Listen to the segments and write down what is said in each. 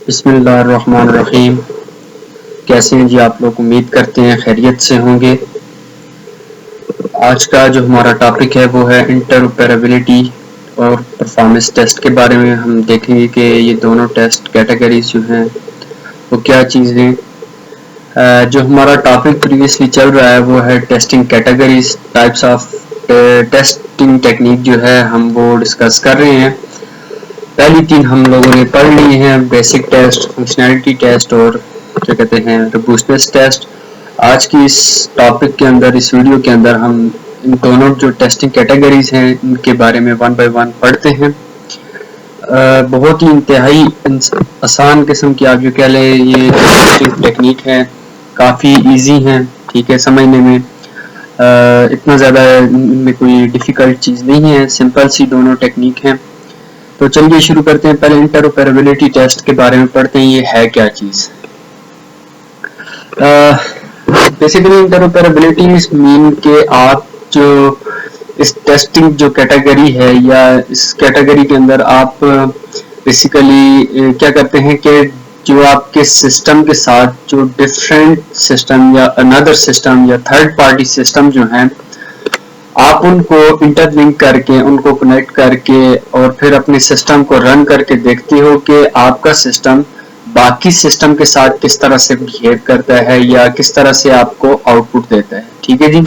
बिस्मिल्लाहिर्रहमानिर्रहीम। कैसे हैं जी आप लोग? उम्मीद करते हैं खैरियत से होंगे। आज का जो हमारा टॉपिक है वो है इंटरऑपरेबिलिटी और परफॉर्मेंस टेस्ट के बारे में। हम देखेंगे कि ये दोनों टेस्ट कैटेगरीज जो हैं वो क्या चीज़ हैं। जो हमारा टॉपिक प्रीवियसली चल रहा है वो है testing categories, types of testing technique जो है हम वो डिस्कस कर रहे हैं। पहली तीन हम लोगों ने पढ़ ली हैं, बेसिक टेस्ट, फंक्शनैलिटी टेस्ट और क्या कहते हैं रोबस्टनेस टेस्ट। आज की इस टॉपिक के अंदर, इस वीडियो के अंदर हम इन दोनों जो टेस्टिंग कैटेगरीज हैं इनके बारे में वन बाय वन पढ़ते हैं। बहुत ही इंतहाई आसान किस्म की आप जो कह लें ये टेस्टिंग टेक्निक है, काफ़ी इजी हैं, ठीक है, समझने में इतना ज़्यादा इनमें कोई डिफ़िकल्ट चीज़ नहीं है, सिंपल सी दोनों टेक्निक हैं। तो चलिए शुरू करते हैं। पहले इंटरऑपरेबिलिटी टेस्ट के बारे में पढ़ते हैं, ये है क्या चीज़। बेसिकली इंटरऑपरेबिलिटी मीन के आप जो इस टेस्टिंग जो कैटेगरी है या इस कैटेगरी के अंदर आप बेसिकली क्या करते हैं कि जो आपके सिस्टम के साथ जो डिफरेंट सिस्टम या अनदर सिस्टम या थर्ड पार्टी सिस्टम जो हैं आप उनको इंटरलिंक करके, उनको कनेक्ट करके और फिर अपने सिस्टम को रन करके देखते हो कि आपका सिस्टम बाकी सिस्टम के साथ किस तरह से बिहेव करता है या किस तरह से आपको आउटपुट देता है, ठीक है जी।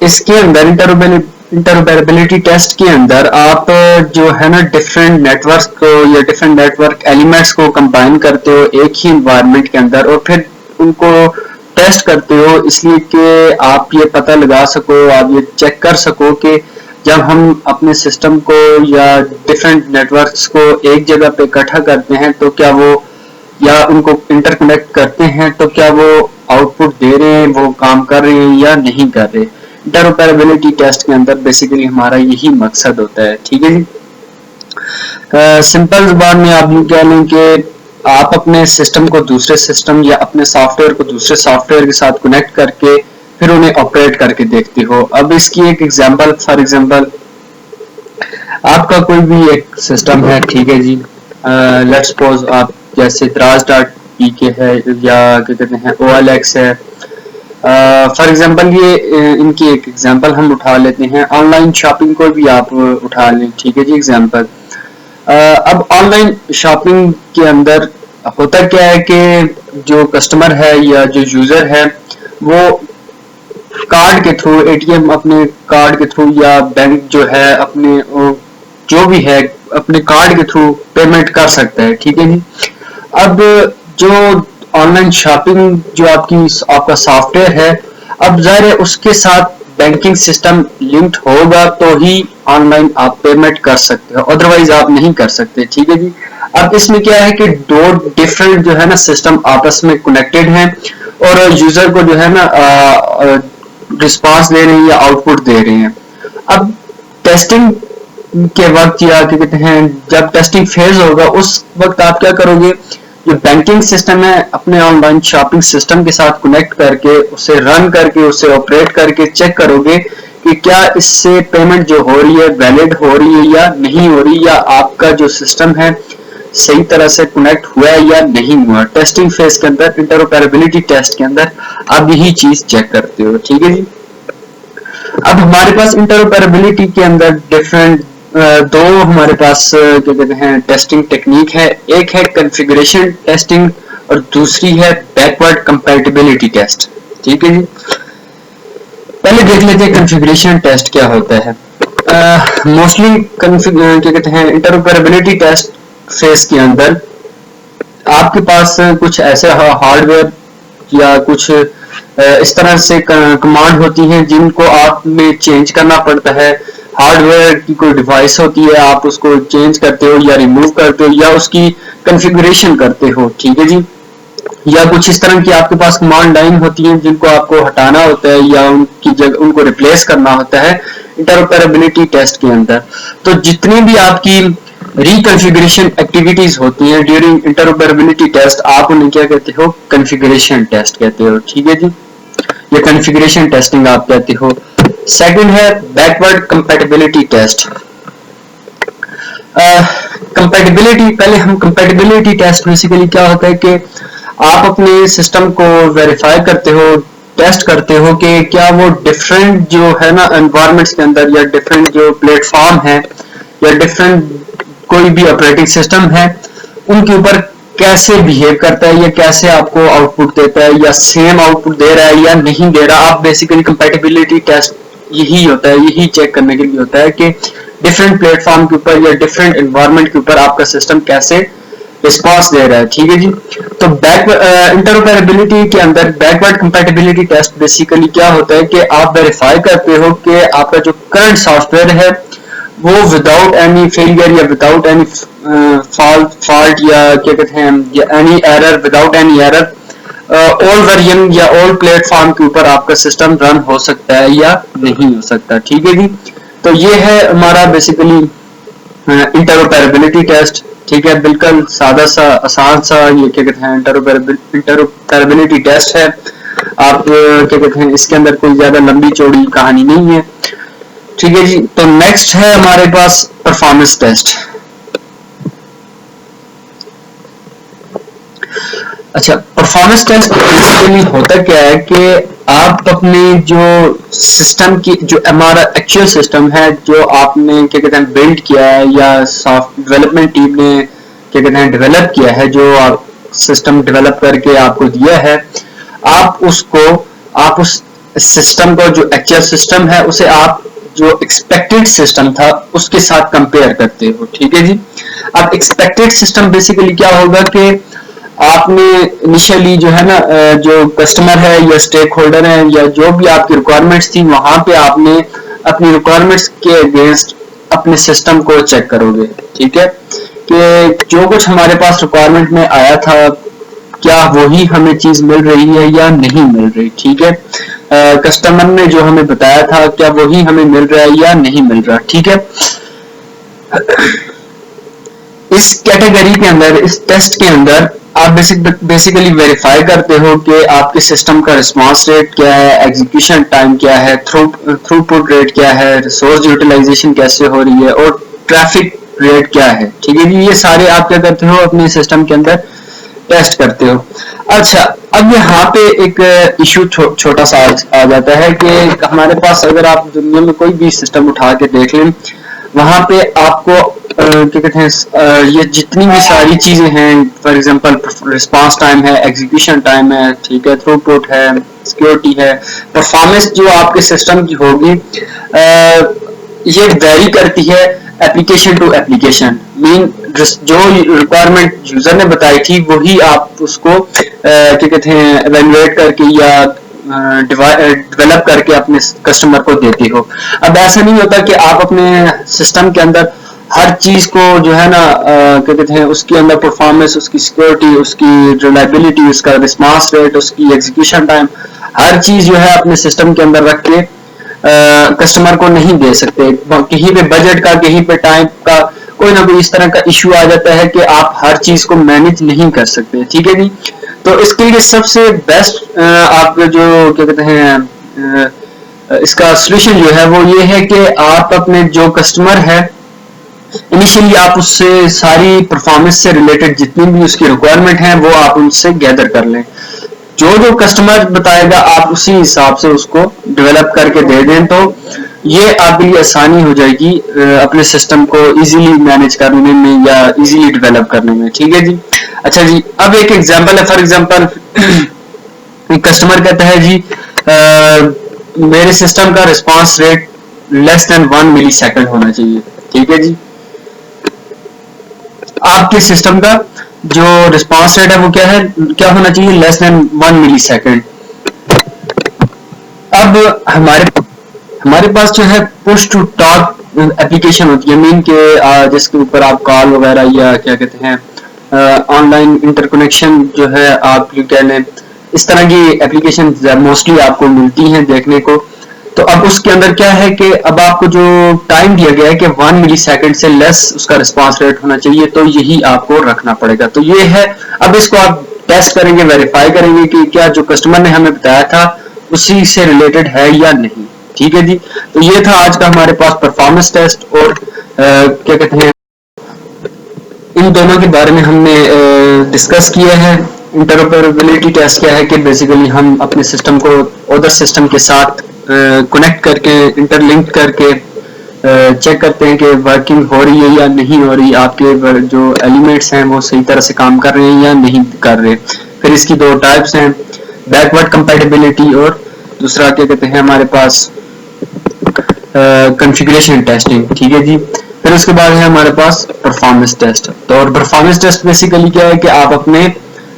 इसके अंदर इंटरऑपरेबिलिटी टेस्ट के अंदर आप जो है ना डिफरेंट नेटवर्क्स को या डिफरेंट नेटवर्क एलिमेंट्स को कंबाइन करते हो एक ही एनवायरनमेंट के अंदर और फिर उनको टेस्ट करते हो, इसलिए कि आप ये पता लगा सको, आप ये चेक कर सको कि जब हम अपने सिस्टम को या डिफरेंट नेटवर्क्स को एक जगह पे इकट्ठा करते हैं तो क्या वो या उनको इंटरकनेक्ट करते हैं तो क्या वो आउटपुट दे रहे हैं, वो काम कर रहे हैं या नहीं कर रहे। इंटरऑपरेबिलिटी टेस्ट के अंदर बेसिकली हमारा यही मकसद होता है, ठीक है जी। सिंपल जुबान में आप यूँ कह लें कि आप अपने सिस्टम को दूसरे सिस्टम या अपने सॉफ्टवेयर को दूसरे सॉफ्टवेयर के साथ कनेक्ट करके फिर उन्हें ऑपरेट करके देखते हो। अब इसकी एक एग्जांपल, फॉर एग्जांपल आपका कोई भी एक सिस्टम है, ठीक है जी। लेट्स सपोज आप जैसे Draaz.pk है या क्या कहते हैं OLX है। फॉर एग्जांपल ये इनकी एक एग्जांपल हम उठा लेते हैं। ऑनलाइन शॉपिंग को भी आप उठा लें, ठीक है जी, एग्जांपल। अब ऑनलाइन शॉपिंग के अंदर होता क्या है कि जो कस्टमर है या जो यूजर है वो कार्ड के थ्रू, एटीएम अपने कार्ड के थ्रू या बैंक जो है अपने जो भी है अपने कार्ड के थ्रू पेमेंट कर सकता है, ठीक है जी। अब जो ऑनलाइन शॉपिंग जो आपका सॉफ्टवेयर है, अब जाहिर है उसके साथ बैंकिंग सिस्टम लिंक्ड होगा तो ही ऑनलाइन आप पेमेंट कर सकते हो, अदरवाइज आप नहीं कर सकते, ठीक है जी। अब इसमें क्या है कि दो डिफरेंट जो है ना सिस्टम आपस में कनेक्टेड हैं और यूजर को जो है ना रिस्पांस दे रहे हैं या आउटपुट दे रहे हैं। अब टेस्टिंग के वक्त या क्या कहते हैं जब टेस्टिंग फेज होगा उस वक्त आप क्या करोगे, जो बैंकिंग सिस्टम है अपने ऑनलाइन शॉपिंग सिस्टम के साथ कनेक्ट करके उसे रन करके उसे ऑपरेट करके चेक करोगे कि क्या इससे पेमेंट जो हो रही है वैलिड हो रही है या नहीं हो रही, या आपका जो सिस्टम है सही तरह से कनेक्ट हुआ है या नहीं हुआ। टेस्टिंग फेज के अंदर, इंटरऑपरेबिलिटी टेस्ट के अंदर आप यही चीज चेक करते हो, ठीक है जी। अब हमारे पास इंटरऑपरेबिलिटी के अंदर डिफरेंट दो हमारे पास क्या कहते हैं टेस्टिंग टेक्निक है। एक है कॉन्फ़िगरेशन टेस्टिंग और दूसरी है बैकवर्ड कंपैटिबिलिटी टेस्ट, ठीक है जी। पहले देख लेते हैं कॉन्फ़िगरेशन टेस्ट क्या होता है। मोस्टली क्या कहते हैं इंटरऑपरेबिलिटी टेस्ट फेज के अंदर आपके पास कुछ ऐसे हार्डवेयर या कुछ इस तरह से कमांड होती हैं जिनको आपने चेंज करना पड़ता है। हार्डवेयर की कोई डिवाइस होती है, आप उसको चेंज करते हो या रिमूव करते हो या उसकी कॉन्फ़िगरेशन करते हो, ठीक है जी। या कुछ इस तरह की आपके पास कमांड लाइन होती है जिनको आपको हटाना होता है या उनकी जगह उनको रिप्लेस करना होता है इंटरऑपरेबिलिटी टेस्ट के अंदर। तो जितनी भी आपकी रिकॉन्फ़िगरेशन एक्टिविटीज होती हैं ड्यूरिंग इंटरऑपरेबिलिटी टेस्ट, आप उन्हें क्या कहते हो, कॉन्फ़िगरेशन टेस्ट कहते हो, ठीक है जी। ये कॉन्फ़िगरेशन टेस्टिंग आप कहते हो। सेकंड है बैकवर्ड कंपैटिबिलिटी टेस्ट। कंपैटिबिलिटी, पहले हम कंपैटिबिलिटी टेस्ट, बेसिकली क्या होता है कि आप अपने सिस्टम को वेरीफाई करते हो, टेस्ट करते हो कि क्या वो डिफरेंट जो है ना एनवायरमेंट्स के अंदर, या डिफरेंट जो प्लेटफॉर्म है, या डिफरेंट कोई भी ऑपरेटिंग सिस्टम है, उनके ऊपर कैसे बिहेव करता है, या कैसे आपको आउटपुट देता है, या सेम आउटपुट दे रहा है या नहीं दे रहा। आप बेसिकली कंपैटिबिलिटी टेस्ट यही होता है, यही चेक करने के लिए होता है कि डिफरेंट प्लेटफॉर्म के ऊपर या डिफरेंट एनवायरमेंट के ऊपर आपका सिस्टम कैसे रिस्पॉन्स दे रहा है। ठीक है जी। तो इंटरऑपरेबिलिटी के अंदर बैकवर्ड कंपैटिबिलिटी टेस्ट बेसिकली क्या होता है कि आप वेरीफाई करते हो कि आपका जो करंट सॉफ्टवेयर है वो विदाउट एनी फेलियर या विदाउट एनी फॉल्ट या क्या कहते हैं, या any error, without any error all version या ऑल प्लेटफॉर्म के ऊपर आपका सिस्टम रन हो सकता है या नहीं हो सकता। ठीक है जी। तो ये है हमारा बेसिकली इंटरऑपरेबिलिटी टेस्ट। ठीक है, बिल्कुल सादा सा, आसान सा, ये क्या कहते हैं, इंटरऑपरेबिलिटी टेस्ट है। आप क्या कहते हैं, इसके अंदर कोई ज्यादा लंबी चौड़ी कहानी नहीं है। ठीक है जी। तो नेक्स्ट है हमारे पास परफॉर्मेंस टेस्ट। अच्छा, परफॉर्मेंस टेस्ट बेसिकली होता क्या है कि आप अपने जो सिस्टम की, जो हमारा एक्चुअल सिस्टम है जो आपने क्या कहते हैं बिल्ड किया है, या सॉफ्ट डेवलपमेंट टीम ने क्या कहते हैं डेवलप किया है, जो आप सिस्टम डेवलप करके आपको दिया है, आप उस सिस्टम को, जो एक्चुअल सिस्टम है, उसे आप जो एक्सपेक्टेड सिस्टम था उसके साथ कंपेयर करते हो। ठीक है जी। अब एक्सपेक्टेड सिस्टम बेसिकली क्या होगा कि आपने इनिशियली जो है ना, जो कस्टमर है या स्टेक होल्डर है, या जो भी आपकी रिक्वायरमेंट्स थी, वहां पे आपने अपनी रिक्वायरमेंट्स के अगेंस्ट अपने सिस्टम को चेक करोगे। ठीक है, कि जो कुछ हमारे पास रिक्वायरमेंट में आया था, क्या वही हमें चीज मिल रही है या नहीं मिल रही। ठीक है, कस्टमर ने जो हमें बताया था, क्या वही हमें मिल रहा है या नहीं मिल रहा। ठीक है, इस कैटेगरी के अंदर, इस टेस्ट के अंदर आप बेसिकली वेरीफाई करते हो कि आपके सिस्टम का रिस्पांस रेट क्या है, एग्जीक्यूशन टाइम क्या है, थ्रूपुट रेट क्या है, रिसोर्स यूटिलाइजेशन कैसे हो रही है, और ट्रैफिक रेट क्या है। ठीक है जी। ये सारे आप क्या करते हो, अपने सिस्टम के अंदर टेस्ट करते हो। अच्छा, अब यहाँ पे एक इशू छोटा सा आ जाता है कि हमारे पास, अगर आप दुनिया में कोई भी सिस्टम उठा के देख लें, वहां पे आपको क्या कहते हैं, ये जितनी भी सारी चीजें हैं, फॉर एग्जांपल रिस्पांस टाइम है, एग्जीक्यूशन टाइम है, ठीक है, थ्रूपुट है, सिक्योरिटी है, परफॉर्मेंस जो आपके सिस्टम की होगी, ये वेरी करती है एप्लीकेशन टू एप्लीकेशन। मीन जो रिक्वायरमेंट यूजर ने बताई थी वही आप उसको क्या कहते हैं एवेल्युएट करके या डेवलप करके अपने कस्टमर को देते हो। अब ऐसा नहीं होता कि आप अपने सिस्टम के अंदर हर चीज को जो है ना क्या कहते हैं, उसके अंदर परफॉर्मेंस, उसकी सिक्योरिटी, उसकी रिलायबिलिटी, उसका रिस्पांस रेट, उसकी एग्जीक्यूशन टाइम, हर चीज जो है अपने सिस्टम के अंदर रख के कस्टमर को नहीं दे सकते। कहीं पे बजट का, कहीं पे टाइम का कोई ना कोई इस तरह का इश्यू आ जाता है कि आप हर चीज को मैनेज नहीं कर सकते। ठीक है जी। तो इसके लिए सबसे बेस्ट आप जो क्या कहते हैं इसका सोल्यूशन जो है वो ये है कि आप अपने जो कस्टमर है, इनिशियली आप उससे सारी परफॉर्मेंस से रिलेटेड जितनी भी उसकी रिक्वायरमेंट है वो आप उनसे गैदर कर लें। जो कस्टमर बताएगा आप उसी हिसाब से उसको डेवलप करके दे दें, तो ये आपके लिए आसानी हो जाएगी अपने सिस्टम को इजीली मैनेज करने में या इजीली डेवलप करने में। ठीक है जी। अच्छा जी, अब एक एग्जांपल है। फॉर एग्जांपल एक कस्टमर कहता है जी मेरे सिस्टम का रिस्पांस रेट लेस देन 1 मिली सेकंड होना चाहिए। ठीक है जी। आपके सिस्टम का जो रिस्पांस रेट है वो क्या होना चाहिए, लेस देन 1 मिली सेकंड। अब हमारे पास जो है पुश टू टॉक एप्लीकेशन होती है, मीन के जिसके ऊपर आप कॉल वगैरह या क्या कहते हैं ऑनलाइन इंटरकनेक्शन जो है आप कह लें, इस तरह की एप्लीकेशन मोस्टली आपको मिलती हैं देखने को। तो अब उसके अंदर क्या है कि अब आपको जो टाइम दिया गया है कि 1 मिली सेकेंड से लेस उसका रिस्पांस रेट होना चाहिए, तो यही आपको रखना पड़ेगा। तो ये है, अब इसको आप टेस्ट करेंगे, वेरीफाई करेंगे कि क्या जो कस्टमर ने हमें बताया था उसी से रिलेटेड है या नहीं। ठीक है जी। तो ये था आज का हमारे पास परफॉर्मेंस टेस्ट और क्या कहते हैं बारे में हमने डिस्कस किया है। इंटरऑपरेबिलिटी टेस्ट क्या है कि बेसिकली हम अपने सिस्टम को अदर सिस्टम के साथ कनेक्ट करके, इंटरलिंक करके चेक करते हैं कि वर्किंग हो रही है या नहीं हो रही, आपके जो एलिमेंट्स हैं वो सही तरह से काम कर रहे हैं या नहीं कर रहे। फिर इसकी दो टाइप्स हैं, बैकवर्ड कंपैटिबिलिटी और दूसरा क्या कहते हैं हमारे पास कॉन्फ़िगरेशन टेस्टिंग, ठीक है जी। फिर उसके बाद है हमारे पास परफॉर्मेंस टेस्ट। तो और परफॉर्मेंस टेस्ट बेसिकली क्या है कि आप अपने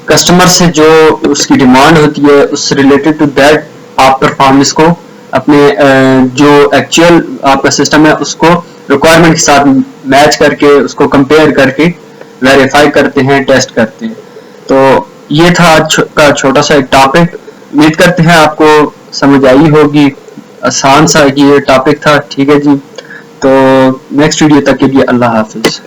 कस्टमर से जो उसकी डिमांड होती है उस रिलेटेड टू दैट आप परफॉर्मेंस को अपने जो एक्चुअल आपका सिस्टम है उसको रिक्वायरमेंट के साथ मैच करके उसको कंपेयर करके वेरीफाई करते हैं, टेस्ट करते हैं। तो ये था आज का छोटा सा एक टॉपिक। उम्मीद करते हैं आपको समझ आई होगी, आसान सा ये टॉपिक था, ठीक है जी। तो नेक्स्ट वीडियो तक के लिए अल्लाह हाफिज।